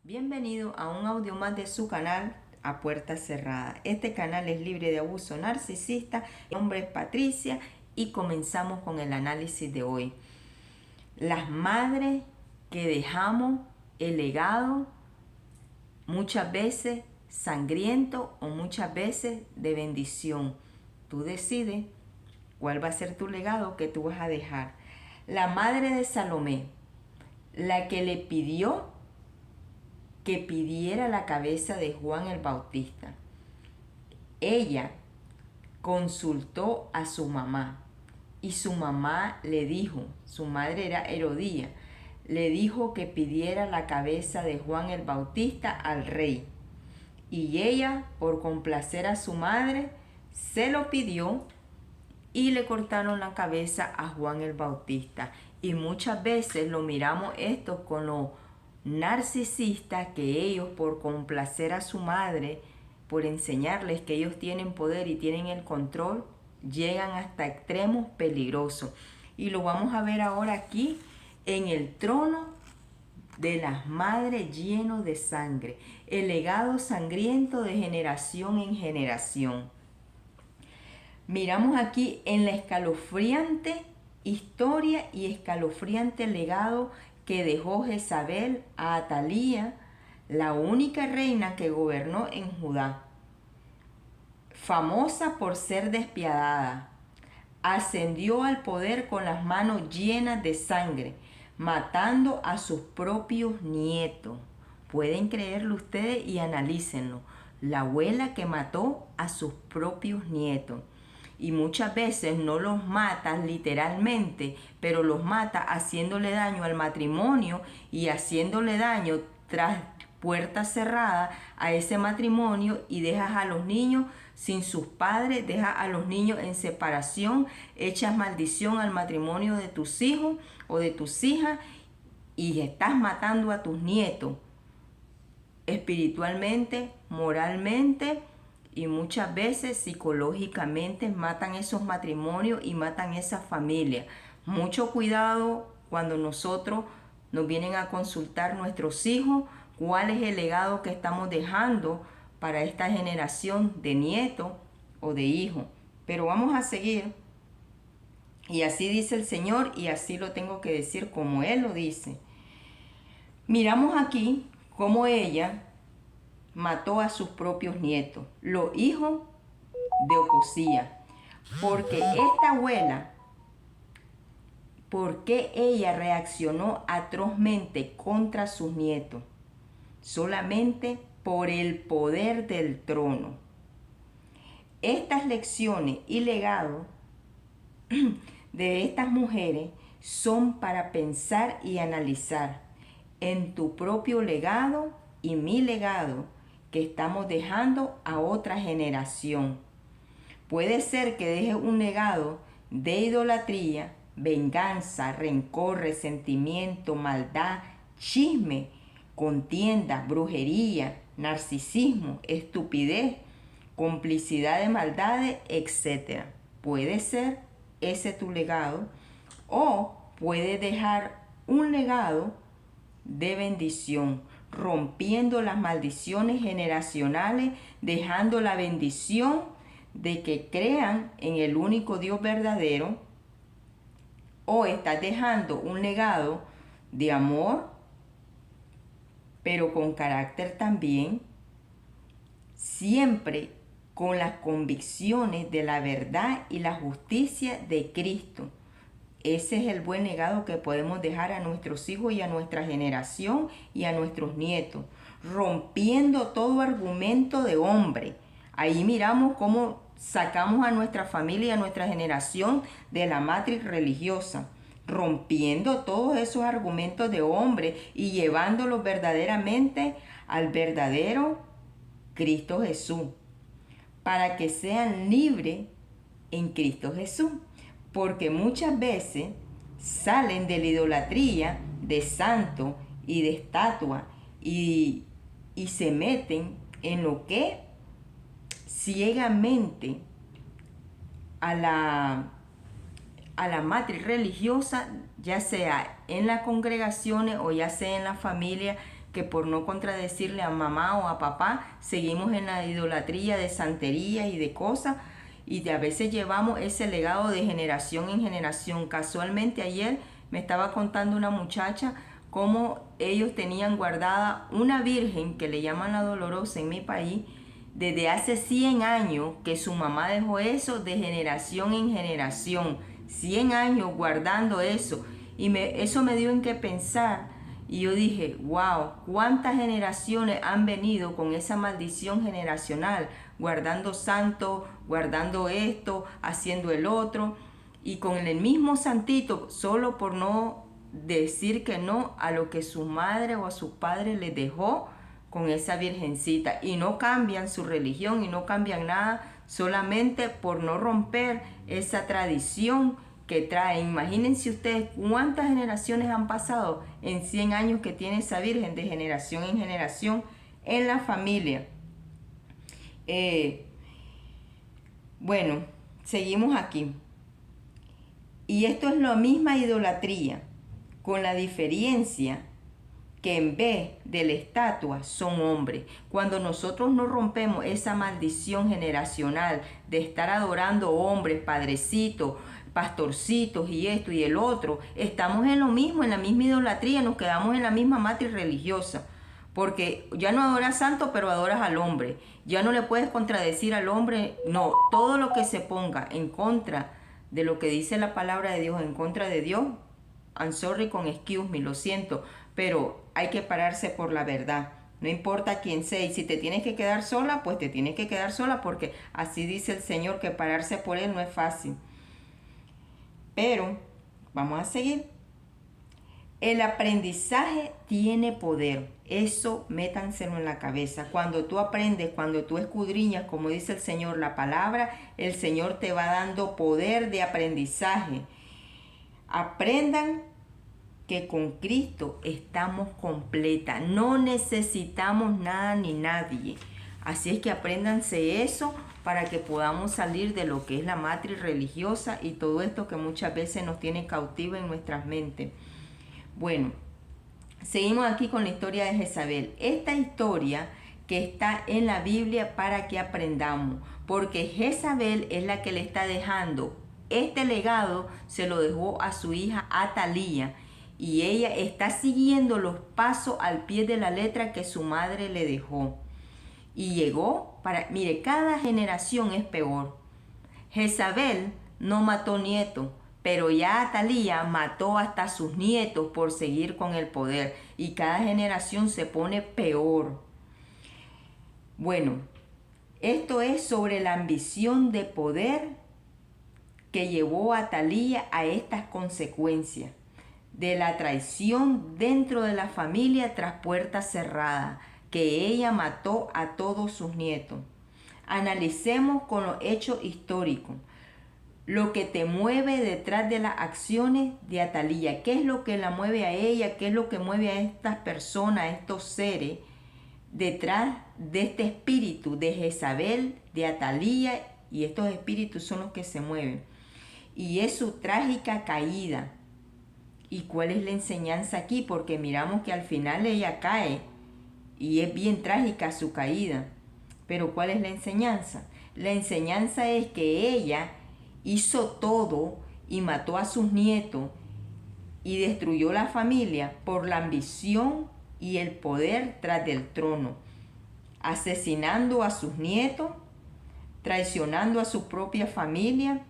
Bienvenido a un audio más de su canal A Puerta Cerrada. Este canal es libre de abuso narcisista. Mi nombre es Patricia y comenzamos con el análisis de hoy. Las madres que dejamos el legado muchas veces sangriento o muchas veces de bendición. Tú decides cuál va a ser tu legado que tú vas a dejar. La madre de Salomé, la que le pidió que pidiera la cabeza de Juan el Bautista. Ella consultó a su mamá y su mamá le dijo, su madre era Herodía, le dijo que pidiera la cabeza de Juan el Bautista al rey. Y ella, por complacer a su madre, se lo pidió y le cortaron la cabeza a Juan el Bautista. Y muchas veces lo miramos esto con los narcisistas, que ellos, por complacer a su madre, por enseñarles que ellos tienen poder y tienen el control, llegan hasta extremos peligrosos. Y lo vamos a ver ahora aquí en el trono de las madres lleno de sangre, el legado sangriento de generación en generación. Miramos aquí en la escalofriante historia y escalofriante legado que dejó Jezabel a Atalía, la única reina que gobernó en Judá. Famosa por ser despiadada, ascendió al poder con las manos llenas de sangre, matando a sus propios nietos. Pueden creerlo ustedes y analícenlo. La abuela que mató a sus propios nietos. Y muchas veces no los mata literalmente, pero los mata haciéndole daño al matrimonio y haciéndole daño tras puertas cerradas a ese matrimonio, y dejas a los niños sin sus padres, dejas a los niños en separación, echas maldición al matrimonio de tus hijos o de tus hijas y estás matando a tus nietos espiritualmente, moralmente, y muchas veces psicológicamente. Matan esos matrimonios y matan esas familias. Mucho cuidado cuando nosotros nos vienen a consultar nuestros hijos, cuál es el legado que estamos dejando para esta generación de nietos o de hijos. Pero vamos a seguir. Y así dice el Señor, y así lo tengo que decir como Él lo dice. Miramos aquí cómo ella mató a sus propios nietos, los hijos de Ocosía. Porque esta abuela, porque ella reaccionó atrozmente contra sus nietos, solamente por el poder del trono. Estas lecciones y legados de estas mujeres son para pensar y analizar en tu propio legado y mi legado que estamos dejando a otra generación. Puede ser que deje un legado de idolatría, venganza, rencor, resentimiento, maldad, chisme, contienda, brujería, narcisismo, estupidez, complicidad de maldades, etc. Puede ser ese tu legado, o puede dejar un legado de bendición, rompiendo las maldiciones generacionales, dejando la bendición de que crean en el único Dios verdadero. O estás dejando un legado de amor, pero con carácter también, siempre con las convicciones de la verdad y la justicia de Cristo. Ese es el buen legado que podemos dejar a nuestros hijos y a nuestra generación y a nuestros nietos, rompiendo todo argumento de hombre. Ahí miramos cómo sacamos a nuestra familia y a nuestra generación de la matriz religiosa, rompiendo todos esos argumentos de hombre y llevándolos verdaderamente al verdadero Cristo Jesús, para que sean libres en Cristo Jesús. Porque muchas veces salen de la idolatría de santo y de estatua y se meten en lo que ciegamente a la matriz religiosa, ya sea en las congregaciones o ya sea en la familia, que por no contradecirle a mamá o a papá, seguimos en la idolatría de santería y de cosas, y a veces llevamos ese legado de generación en generación. Casualmente ayer me estaba contando una muchacha cómo ellos tenían guardada una virgen que le llaman la Dolorosa en mi país, desde hace 100 años, que su mamá dejó eso de generación en generación, 100 años guardando eso, y eso me dio en qué pensar, y yo dije, wow, cuántas generaciones han venido con esa maldición generacional, guardando santos, guardando esto, haciendo el otro, y con el mismo santito, solo por no decir que no a lo que su madre o a su padre les dejó con esa virgencita, y no cambian su religión y no cambian nada, solamente por no romper esa tradición que trae. Imagínense ustedes cuántas generaciones han pasado en 100 años que tiene esa virgen, de generación en generación en la familia. Bueno, seguimos aquí. Y esto es la misma idolatría, con la diferencia que en vez de la estatua son hombres. Cuando nosotros no rompemos esa maldición generacional de estar adorando hombres, padrecitos, pastorcitos y esto y el otro, estamos en lo mismo, en la misma idolatría, nos quedamos en la misma matriz religiosa. Porque ya no adoras santo, pero adoras al hombre. Ya no le puedes contradecir al hombre. No, todo lo que se ponga en contra de lo que dice la palabra de Dios, en contra de Dios, I'm sorry con excuse me, lo siento, pero hay que pararse por la verdad. No importa quién sea, y si te tienes que quedar sola, pues te tienes que quedar sola, porque así dice el Señor, que pararse por Él no es fácil. Pero vamos a seguir. El aprendizaje tiene poder. Eso métanselo en la cabeza. Cuando tú aprendes, cuando tú escudriñas, como dice el Señor, la palabra, el Señor te va dando poder de aprendizaje. Aprendan que con Cristo estamos completas. No necesitamos nada ni nadie. Así es que apréndanse eso para que podamos salir de lo que es la matriz religiosa y todo esto que muchas veces nos tiene cautivo en nuestras mentes. Bueno, seguimos aquí con la historia de Jezabel. Esta historia que está en la Biblia para que aprendamos, porque Jezabel es la que le está dejando este legado, se lo dejó a su hija Atalía, y ella está siguiendo los pasos al pie de la letra que su madre le dejó. Y llegó mire, cada generación es peor. Jezabel no mató nietos, pero ya Atalía mató hasta sus nietos por seguir con el poder. Y cada generación se pone peor. Bueno, esto es sobre la ambición de poder que llevó a Atalía a estas consecuencias de la traición dentro de la familia tras puertas cerradas, que ella mató a todos sus nietos. Analicemos con los hechos históricos lo que te mueve detrás de las acciones de Atalía. ¿Qué es lo que la mueve a ella? ¿Qué es lo que mueve a estas personas, a estos seres, detrás de este espíritu de Jezabel, de Atalía? Y estos espíritus son los que se mueven. Y es su trágica caída. ¿Y cuál es la enseñanza aquí? Porque miramos que al final ella cae y es bien trágica su caída. Pero ¿cuál es la enseñanza? La enseñanza es que ella hizo todo y mató a sus nietos y destruyó la familia por la ambición y el poder tras del trono, asesinando a sus nietos, traicionando a su propia familia,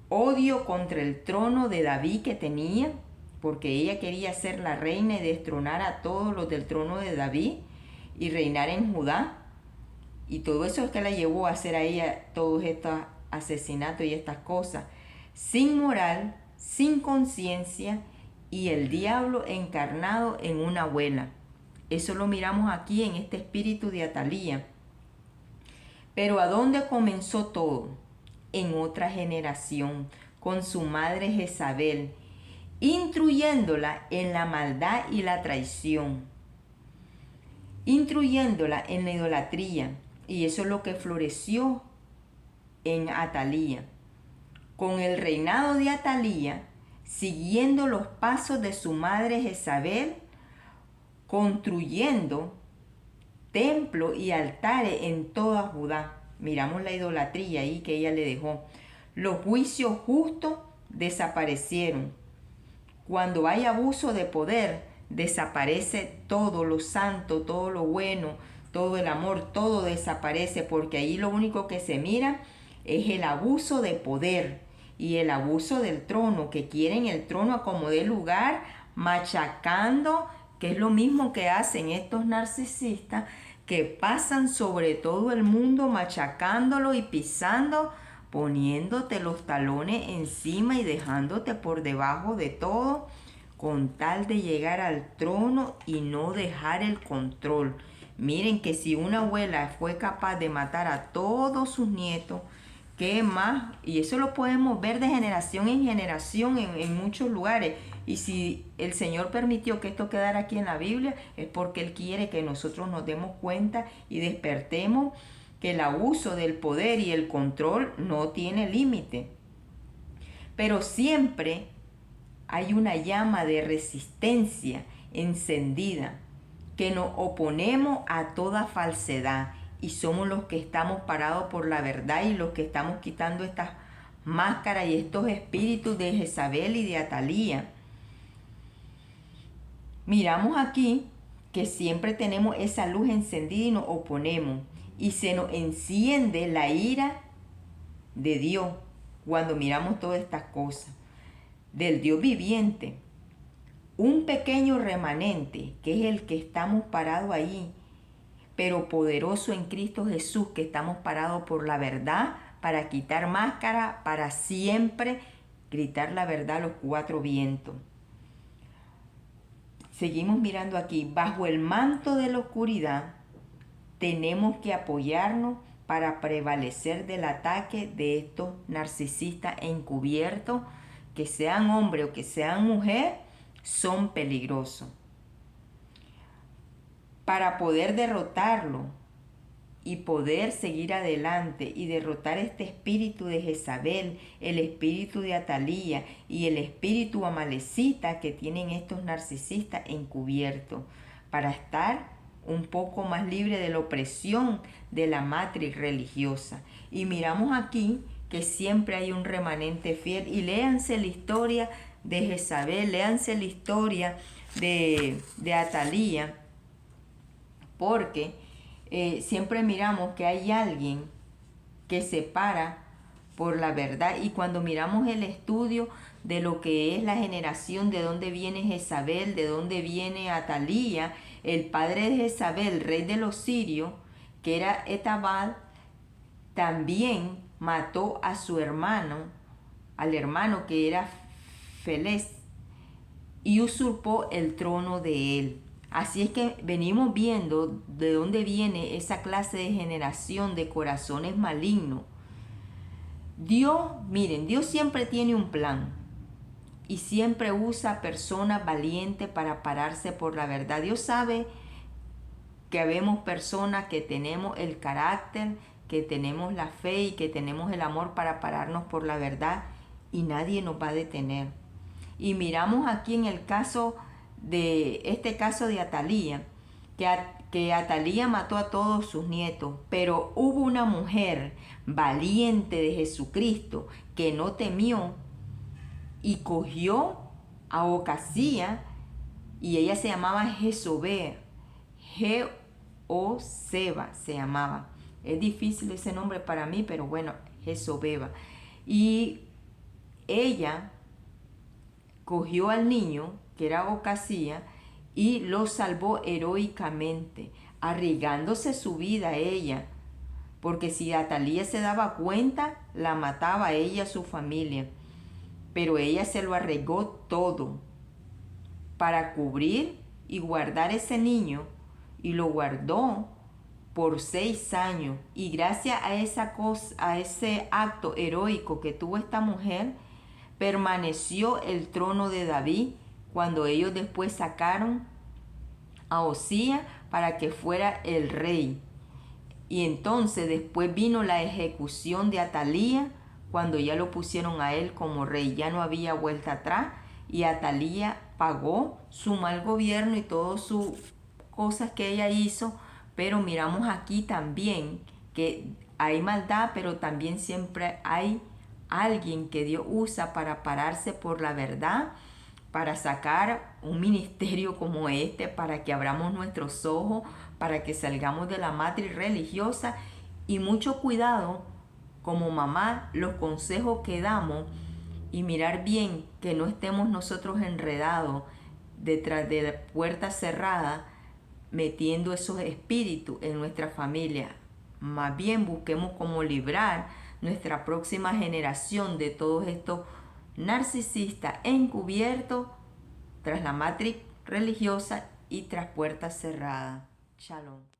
odio contra el trono de David que tenía, porque ella quería ser la reina y destronar a todos los del trono de David y reinar en Judá. Y todo eso es que la llevó a hacer a ella todos estos asesinatos y estas cosas. Sin moral, sin conciencia, y el diablo encarnado en una abuela. Eso lo miramos aquí en este espíritu de Atalía. Pero ¿a dónde comenzó todo? En otra generación, con su madre Jezabel, instruyéndola en la maldad y la traición, instruyéndola en la idolatría. Y eso es lo que floreció en Atalía. Con el reinado de Atalía, siguiendo los pasos de su madre Jezabel, construyendo templos y altares en toda Judá. Miramos la idolatría ahí que ella le dejó. Los juicios justos desaparecieron. Cuando hay abuso de poder, desaparece todo lo santo, todo lo bueno, todo el amor, todo desaparece, porque ahí lo único que se mira es el abuso de poder y el abuso del trono, que quieren el trono a como dé lugar, machacando, que es lo mismo que hacen estos narcisistas, que pasan sobre todo el mundo machacándolo y pisando, poniéndote los talones encima y dejándote por debajo de todo, con tal de llegar al trono y no dejar el control. Miren que si una abuela fue capaz de matar a todos sus nietos, ¿qué más? Y eso lo podemos ver de generación en generación en muchos lugares. Y si el Señor permitió que esto quedara aquí en la Biblia, es porque Él quiere que nosotros nos demos cuenta y despertemos que el abuso del poder y el control no tiene límite. Pero siempre hay una llama de resistencia encendida, que nos oponemos a toda falsedad y somos los que estamos parados por la verdad y los que estamos quitando estas máscaras y estos espíritus de Jezabel y de Atalía. Miramos aquí que siempre tenemos esa luz encendida y nos oponemos, y se nos enciende la ira de Dios cuando miramos todas estas cosas, del Dios viviente. Un pequeño remanente, que es el que estamos parados ahí, pero poderoso en Cristo Jesús, que estamos parados por la verdad, para quitar máscara, para siempre gritar la verdad a los cuatro vientos. Seguimos mirando aquí, bajo el manto de la oscuridad, tenemos que apoyarnos para prevalecer del ataque de estos narcisistas encubiertos, que sean hombre o que sean mujer, son peligrosos. Para poder derrotarlo y poder seguir adelante y derrotar este espíritu de Jezabel, el espíritu de Atalía y el espíritu amalecita que tienen estos narcisistas encubiertos, para estar un poco más libre de la opresión de la matriz religiosa. Y miramos aquí que siempre hay un remanente fiel, y léanse la historia de Jezabel, léanse la historia de Atalía, porque siempre miramos que hay alguien que se para por la verdad. Y cuando miramos el estudio de lo que es la generación, de dónde viene Jezabel, de dónde viene Atalía, el padre de Jezabel, rey de los sirios, que era Etabal, también mató a su hermano, al hermano que era Felez, y usurpó el trono de él. Así es que venimos viendo de dónde viene esa clase de generación de corazones malignos. Dios, miren, Dios siempre tiene un plan y siempre usa personas valientes para pararse por la verdad. Dios sabe que habemos personas que tenemos el carácter, que tenemos la fe y que tenemos el amor para pararnos por la verdad, y nadie nos va a detener. Y miramos aquí en el caso de este caso de Atalía, que Atalía mató a todos sus nietos, pero hubo una mujer valiente de Jesucristo que no temió y cogió a Ocasía, y ella se llamaba Jezobel, Jeoseba se llamaba. Es difícil ese nombre para mí, pero bueno, Jezobeba. Y ella cogió al niño, que era Ocasía, y lo salvó heroicamente, arriesgándose su vida a ella, porque si Atalía se daba cuenta, la mataba a ella y a su familia. Pero ella se lo arriesgó todo para cubrir y guardar ese niño, y lo guardó por 6 años. Y gracias a esa cosa, a ese acto heroico que tuvo esta mujer, permaneció el trono de David, cuando ellos después sacaron a Osías para que fuera el rey. Y entonces después vino la ejecución de Atalía, cuando ya lo pusieron a él como rey. Ya no había vuelta atrás, y Atalía pagó su mal gobierno y todo su cosas que ella hizo, pero miramos aquí también que hay maldad, pero también siempre hay alguien que Dios usa para pararse por la verdad, para sacar un ministerio como este, para que abramos nuestros ojos, para que salgamos de la matriz religiosa. Y mucho cuidado como mamá, los consejos que damos, y mirar bien que no estemos nosotros enredados detrás de la puerta cerrada metiendo esos espíritus en nuestra familia. Más bien busquemos cómo librar nuestra próxima generación de todos estos narcisistas encubiertos tras la matriz religiosa y tras puertas cerradas. Shalom.